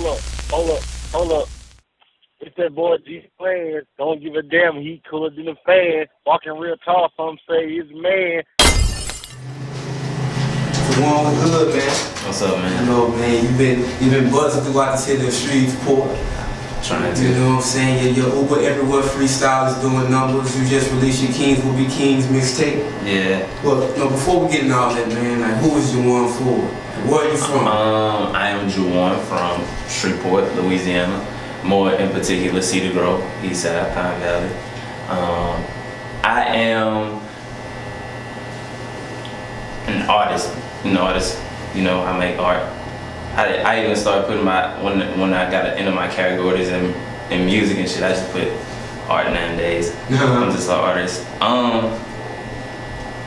hold up. It's that boy Jawuan. Don't give a damn. He cooler than a fan. Walking real tall, some say he's a man. Jawuan, what's good, man? What's up, man? You know, man, you've been buzzing throughout the city of Shreveport. Trying to. You know what I'm saying? Your Uber Everywhere freestyle is doing numbers. You just released your Kings Will Be Kings mixtape. Yeah. Well, no, before we get into all that, man, like, who is Jawuan Ford? Where are you from? I am Jawuan from Shreveport, Louisiana. More in particular, Cedar Grove, East Side, Pine Valley. I am an artist. You know, I make art. I even started putting when I got into my categories in music and shit, I just put art nowadays. I'm just an artist.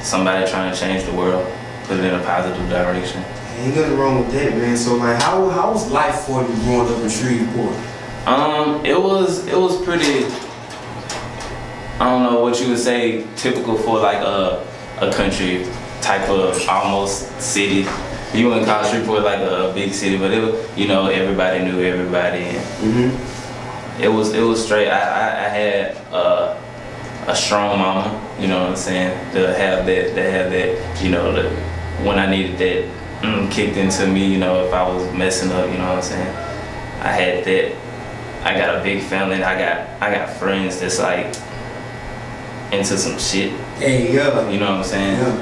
Somebody trying to change the world, put it in a positive direction. Ain't nothing wrong with that, man. So, like, how was life for you growing up in Shreveport? It was pretty, I don't know what you would say, typical for like a country type of almost city. You wouldn't call Shreveport like a big city, but it was, you know, everybody knew everybody. And it was straight. I had a strong mama, you know what I'm saying, to have that, you know, when I needed that kicked into me, you know, if I was messing up, you know what I'm saying. I had that. I got a big family. And I got friends that's like into some shit. Hey, yeah. You know what I'm saying? Yeah.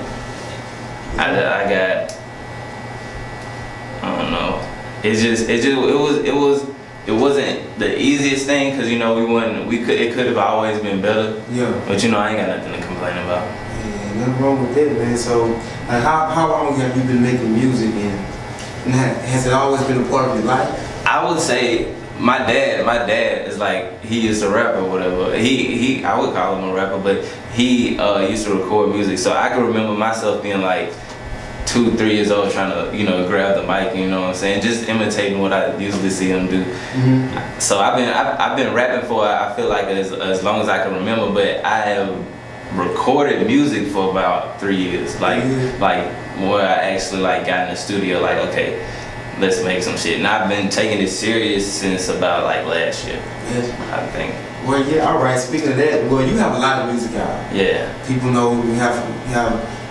I don't know. It wasn't the easiest thing because, you know, it could have always been better. Yeah. But, you know, I ain't got nothing to complain about. Yeah, nothing wrong with that, man. So, like, how long have you been making music, and has it always been a part of your life? I would say my dad is like, he used to rap or whatever. I would call him a rapper, but he used to record music. So I can remember myself being like 2, 3 years old trying to, you know, grab the mic, you know what I'm saying? Just imitating what I usually see him do. So I've been rapping for, I feel like, as long as I can remember, but I have recorded music for about 3 years. Like where I actually like got in the studio, like, okay, let's make some shit. And I've been taking it serious since about like last year, I think. Well, yeah, all right. Speaking of that, well, you have a lot of music out. Yeah. People know you have.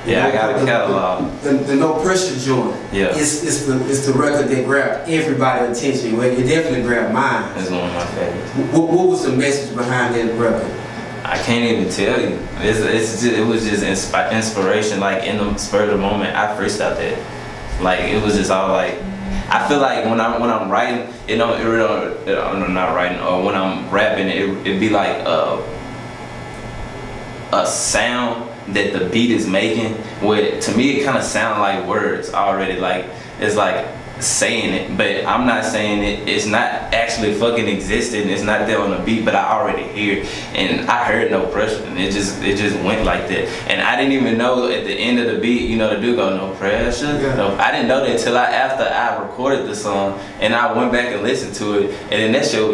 Yeah, I got a catalog. The No Pressure joint. Yeah. It's the record that grabbed everybody's attention. Well, it definitely grabbed mine. It's one of my favorites. What was the message behind that record? I can't even tell you. It was just inspiration. Like in the spur of the moment, I freestyled that. Like it was just all like. I feel like when I'm writing, I'm not writing, or when I'm rapping, it'd be like a sound that the beat is making, where to me it kind of sound like words already. Like it's like saying it, but I'm not saying it. It's not actually fucking existing. It's not there on the beat, but I already hear it. And I heard No Pressure, and it just went like that. And I didn't even know at the end of the beat, you know, the dude go No Pressure. Yeah. No, I didn't know that until after I recorded the song, and I went back and listened to it. And then that show,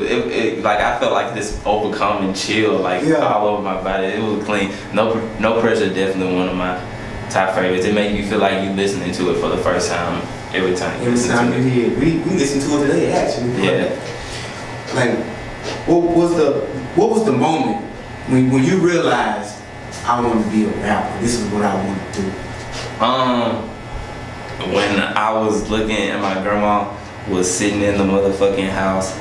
like I felt like this overcoming chill, like all over my body. It was clean. No Pressure, definitely one of my top favorites. It make you feel like you listening to it for the first time. Every time you hear it. We listened to it today, actually. Yeah. Like, what was the moment when you realized I want to be a rapper? This is what I want to do. When I was looking and my grandma was sitting in the motherfucking house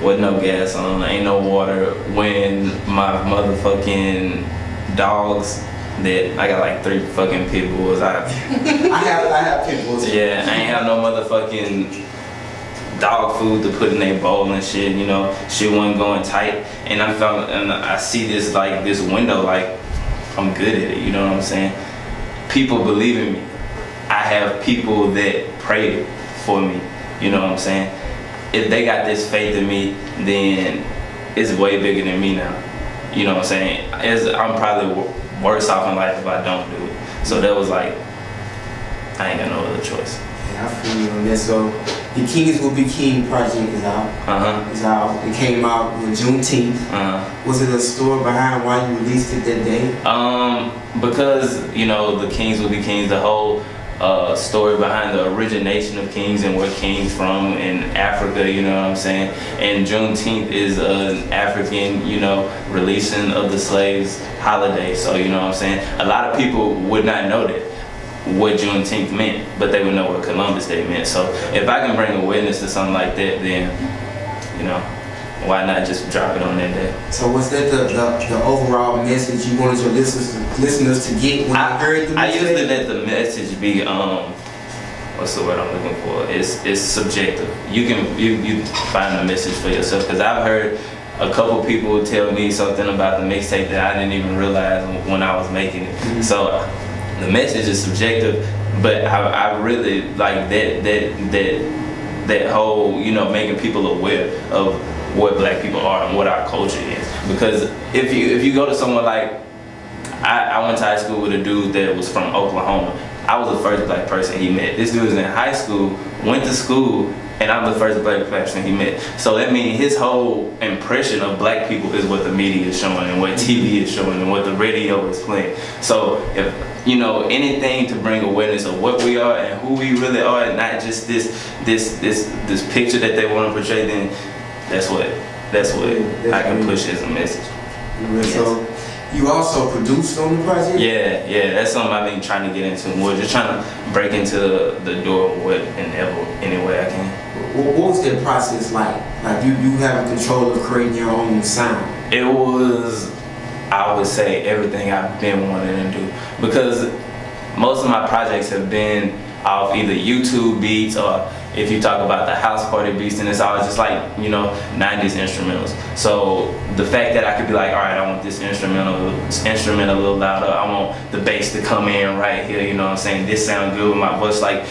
with no gas on, ain't no water. When my motherfucking dogs. That I got like 3 fucking pit bulls. I have pit bulls. Yeah, I ain't have no motherfucking dog food to put in their bowl and shit. You know, shit wasn't going tight. And I see this like this window, like I'm good at it. You know what I'm saying? People believe in me. I have people that pray for me. You know what I'm saying? If they got this faith in me, then it's way bigger than me now. You know what I'm saying? I'm probably worse off in life if I don't do it. So that was like, I ain't got no other choice. Yeah, I feel you on that. So the Kings Will Be King project is out. It's out. It came out on Juneteenth. Was it a story behind why you released it that day? Because, you know, the Kings Will Be Kings, the whole story behind the origination of kings and where kings from in Africa, you know what I'm saying? And Juneteenth is an African, you know, releasing of the slaves holiday. So, you know what I'm saying? A lot of people would not know that, what Juneteenth meant, but they would know what Columbus Day meant. So if I can bring awareness to something like that, then, you know, why not just drop it on that day? So was that the overall message you wanted your listeners to get when they heard the message? I usually let the message be what's the word I'm looking for? It's subjective. You can find the message for yourself, because I've heard a couple people tell me something about the mixtape that I didn't even realize when I was making it. Mm-hmm. So the message is subjective, but I really like that whole, you know, making people aware of what black people are and what our culture is. Because if you go to someone like, I went to high school with a dude that was from Oklahoma. I was the first black person he met. This dude was in high school, went to school, and I'm the first black person he met. So that means his whole impression of black people is what the media is showing and what TV is showing and what the radio is playing. So if, you know, anything to bring awareness of what we are and who we really are, and not just this picture that they want to portray, then that's what I can push as a message. So you also produced on the project? Yeah, that's something I've been trying to get into more, just trying to break into the door in any way I can. What was that process like? Like you having control of creating your own sound? It was, I would say, everything I've been wanting to do, because most of my projects have been off either YouTube beats, or if you talk about the house party beats, then it's always just like, you know, 90s instrumentals. So the fact that I could be like, all right, I want this instrument a little louder, I want the bass to come in right here, you know what I'm saying? This sound good with my voice. Like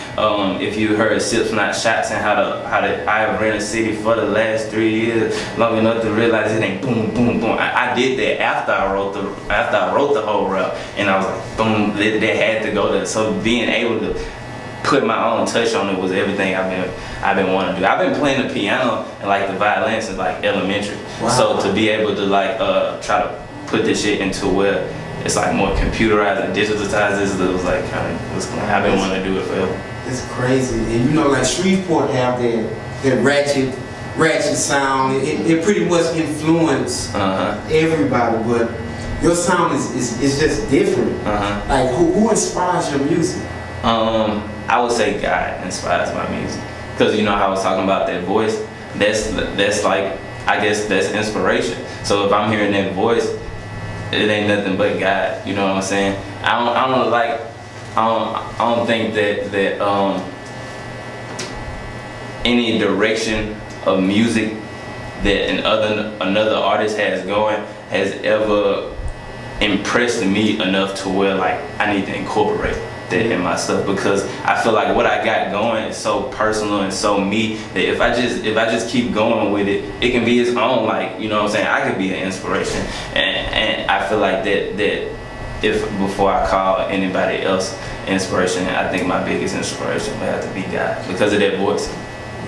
if you heard Sips Not Shots and how I have ran a city for the last 3 years, long enough to realize it ain't boom boom boom. I did that after I wrote the whole rap, and I was like, boom, they had to go there. So being able to put my own touch on it was everything I've been wanting to do. I've been playing the piano and like the violin since like elementary. Wow. So to be able to like try to put this shit into where it's like more computerized and digitalized, it was like I've been wanting to do it forever. It's crazy, and you know, like Shreveport have that ratchet sound. It pretty much influenced everybody, but your sound is just different. Like who inspires your music? I would say God inspires my music, because you know how I was talking about that voice. That's like, I guess that's inspiration. So if I'm hearing that voice, it ain't nothing but God. You know what I'm saying? I don't think that any direction of music that another artist has going has ever impressed me enough to where like I need to incorporate that in my stuff, because I feel like what I got going is so personal and so me that if I just keep going with it, it can be its own, like, you know what I'm saying, I could be an inspiration. And I feel like that if before I call anybody else inspiration, I think my biggest inspiration would have to be God, because of that voice.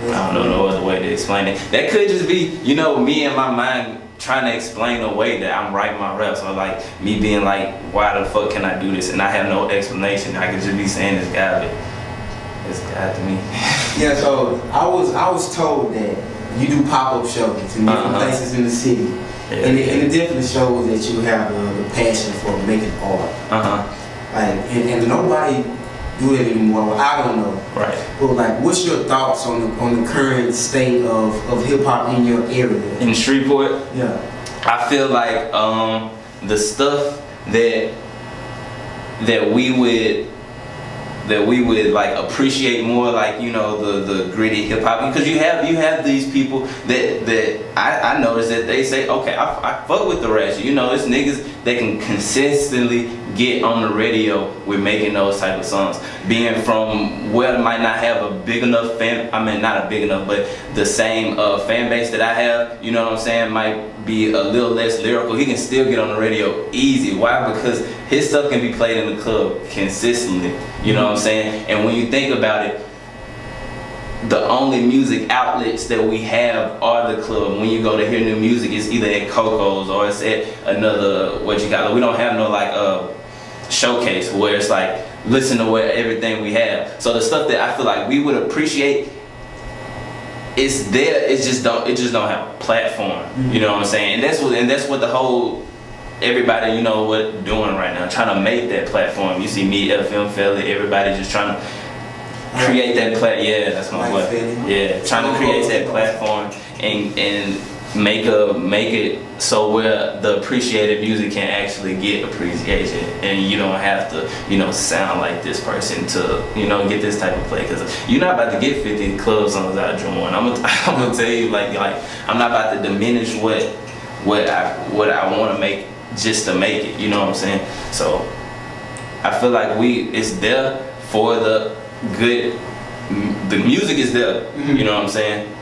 I don't know no other way to explain it. That could just be, you know, me in my mind trying to explain a way that I'm writing my raps, or like me being like, why the fuck can I do this? And I have no explanation. I could just be saying it's God, but it's God to me. Yeah, so I was told that you do pop-up shows in different places in the city. Yeah, and it definitely shows that you have the passion for making art. Like, and nobody do it anymore. Well, I don't know. Right. But like, what's your thoughts on the current state of hip hop in your area? In Shreveport? Yeah. I feel like the stuff that we would like appreciate more, like, you know, the gritty hip hop, because you have these people that I notice that they say, okay, I fuck with the ratchet, you know, it's niggas that can consistently get on the radio with making those type of songs, being from where it might not have a big enough not a big enough, but the same fan base that I have, you know what I'm saying, might be a little less lyrical. He can still get on the radio easy. Why? Because his stuff can be played in the club consistently, you know what I'm saying? And when you think about it, the only music outlets that we have are the club. When you go to hear new music, it's either at Coco's or it's at another, we don't have no like showcase where it's like listen to what everything we have. So the stuff that I feel like we would appreciate, it's there. It just don't have a platform. You know what I'm saying? And that's what the whole everybody, you know what, doing right now, trying to make that platform. You see me, FM Fella, everybody just trying to create that yeah, that's my boy. Yeah, trying to create that platform and make it so where the appreciated music can actually get appreciation, and you don't have to, you know, sound like this person to, you know, get this type of play, because you're not about to get 50 club songs out of Jawuan. I'm gonna tell you, like I'm not about to diminish what I want to make just to make it, you know what I'm saying? So I feel like it's there for the music is there, you know what I'm saying?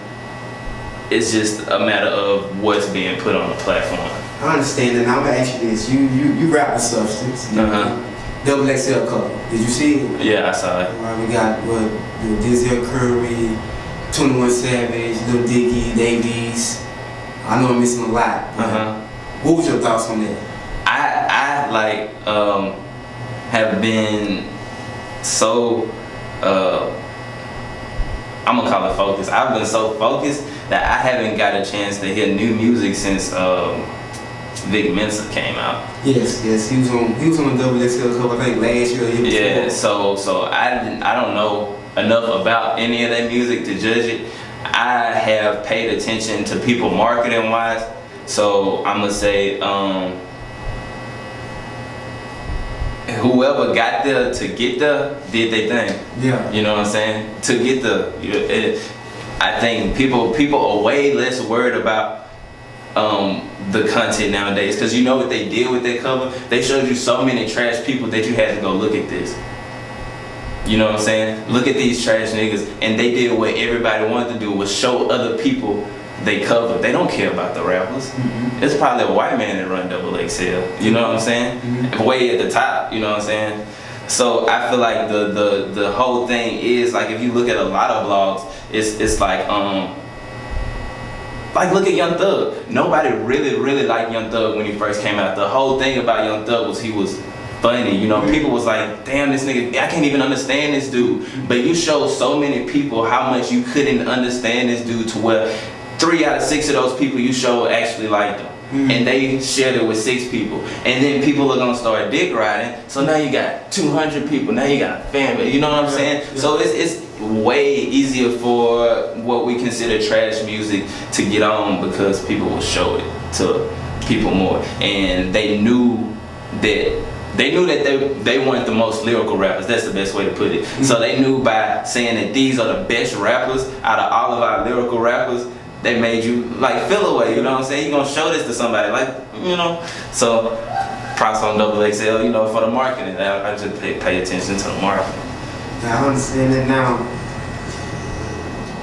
It's just a matter of what's being put on the platform. I understand, and I'm gonna ask you this: you rap the Substance, Double XL cover. Did you see it? Yeah, I saw it. We got Denzel Curry, 21 Savage, Lil Dicky, Davies. I know I'm missing a lot. What was your thoughts on that? I like have been so I'm gonna call it focused. I've been so focused that I haven't got a chance to hear new music since Vic Mensa came out. Yes, he was on a Double XL cover, I think last year. Yeah, so I don't know enough about any of that music to judge it. I have paid attention to people marketing wise, so I'm gonna say whoever got there to get there did their thing. Yeah. You know what I'm saying? To get there, I think people are way less worried about the content nowadays, because you know what they did with that cover? They showed you so many trash people that you had to go look at this. You know what I'm saying? Look at these trash niggas, and they did what everybody wanted to do, was show other people they cover. They don't care about the rappers. It's probably a white man that run Double XL. You know what I'm saying? Way at the top. You know what I'm saying? So I feel like the whole thing is like, if you look at a lot of blogs, it's like look at Young Thug. Nobody really liked Young Thug when he first came out. The whole thing about Young Thug was he was funny, you know. People was like, damn, this nigga, I can't even understand this dude. But you showed so many people how much you couldn't understand this dude, to where 3 out of 6 of those people you showed actually liked him. And they shared it with 6 people. And then people are gonna start dick riding. So now you got 200 people, now you got family, you know what I'm saying? So it's way easier for what we consider trash music to get on, because people will show it to people more. And they knew that they weren't the most lyrical rappers. That's the best way to put it. So they knew by saying that these are the best rappers out of all of our lyrical rappers, they made you like feel away, you know what I'm saying? You're gonna show this to somebody, like, you know. So props on Double XL, you know, for the marketing. I just pay attention to the marketing. Now, I understand that now.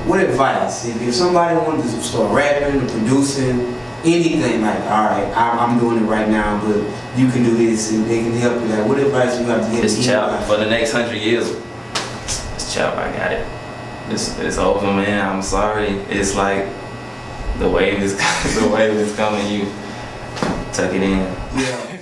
What advice, if somebody wanted to start rapping or producing, anything, like, all right, I'm doing it right now, but you can do this and they can help you, like, what advice you have to give? It's Chop. For the next 100 years, it's Chop. I got it. It's over, man. I'm sorry. It's like the wave is coming. You tuck it in. Yeah.